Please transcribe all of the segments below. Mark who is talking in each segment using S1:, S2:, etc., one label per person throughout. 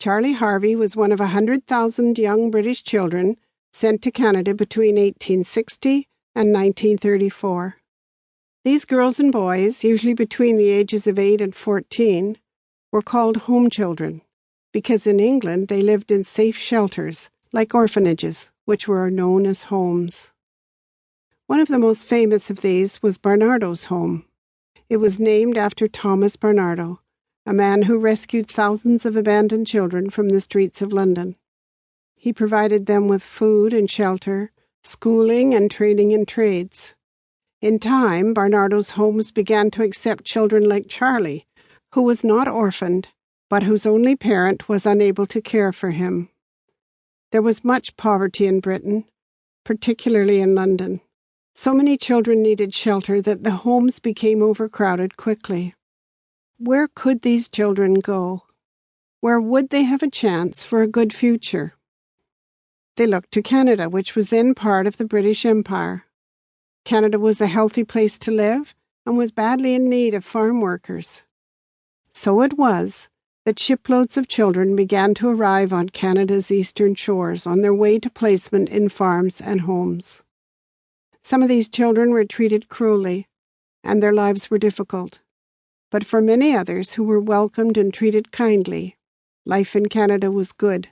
S1: Charlie Harvey was one of 100,000 young British children sent to Canada between 1860 and 1934. These girls and boys, usually between the ages of 8 and 14, were called home children because in England they lived in safe shelters, like orphanages, which were known as homes. One of the most famous of these was Barnardo's home. It was named after Thomas Barnardo, a man who rescued thousands of abandoned children from the streets of London. He provided them with food and shelter, schooling and training in trades. In time, Barnardo's homes began to accept children like Charlie, who was not orphaned, but whose only parent was unable to care for him. There was much poverty in Britain, particularly in London. So many children needed shelter that the homes became overcrowded quickly. Where could these children go? Where would they have a chance for a good future? They looked to Canada, which was then part of the British Empire. Canada was a healthy place to live and was badly in need of farm workers. So it was that shiploads of children began to arrive on Canada's eastern shores on their way to placement in farms and homes. Some of these children were treated cruelly, and their lives were difficult. But for many others who were welcomed and treated kindly, life in Canada was good.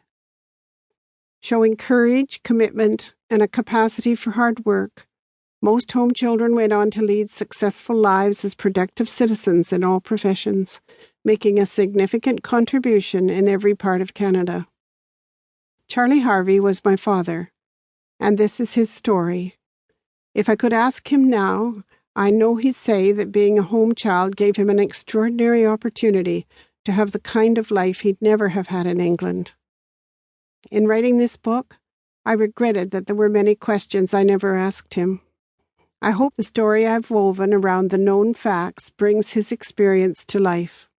S1: Showing courage, commitment, and a capacity for hard work, most home children went on to lead successful lives as productive citizens in all professions, making a significant contribution in every part of Canada. Charlie Harvey was my father, and this is his story. If I could ask him now, I know he'd say that being a home child gave him an extraordinary opportunity to have the kind of life he'd never have had in England. In writing this book, I regretted that there were many questions I never asked him. I hope the story I've woven around the known facts brings his experience to life.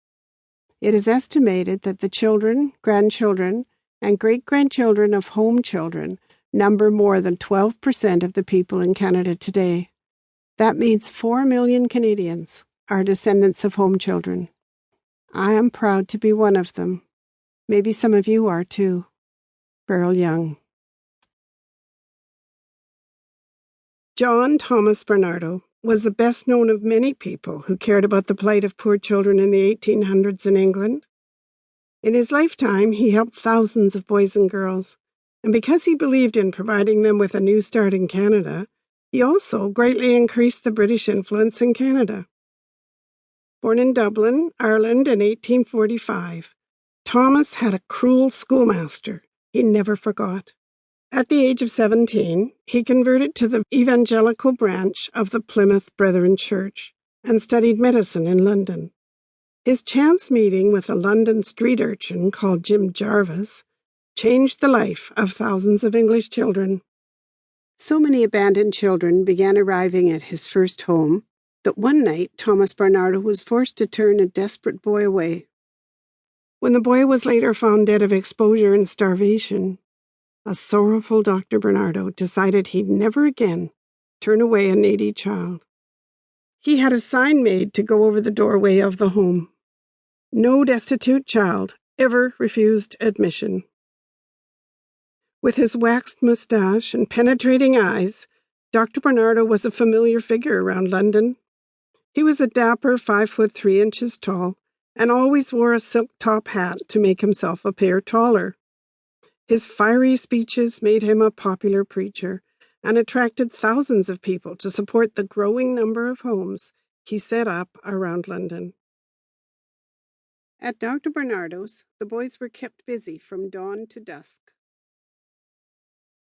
S1: It is estimated that the children, grandchildren, and great-grandchildren of home children number more than 12% of the people in Canada today. That means 4 million Canadians are descendants of home children. I am proud to be one of them. Maybe some of you are too. Beryl Young. John Thomas Barnardo was the best known of many people who cared about the plight of poor children in the 1800s in England. In his lifetime, he helped thousands of boys and girls, and because he believed in providing them with a new start in Canada, he also greatly increased the British influence in Canada. Born in Dublin, Ireland in 1845, Thomas had a cruel schoolmaster he never forgot. At the age of 17, he converted to the evangelical branch of the Plymouth Brethren Church and studied medicine in London. His chance meeting with a London street urchin called Jim Jarvis changed the life of thousands of English children. So many abandoned children began arriving at his first home that one night Thomas Barnardo was forced to turn a desperate boy away. When the boy was later found dead of exposure and starvation, a sorrowful Dr. Barnardo decided he'd never again turn away a needy child. He had a sign made to go over the doorway of the home. No destitute child ever refused admission. With his waxed moustache and penetrating eyes, Dr. Barnardo was a familiar figure around London. He was a dapper 5'3" tall and always wore a silk top hat to make himself appear taller. His fiery speeches made him a popular preacher and attracted thousands of people to support the growing number of homes he set up around London. At Dr. Barnardo's, the boys were kept busy from dawn to dusk.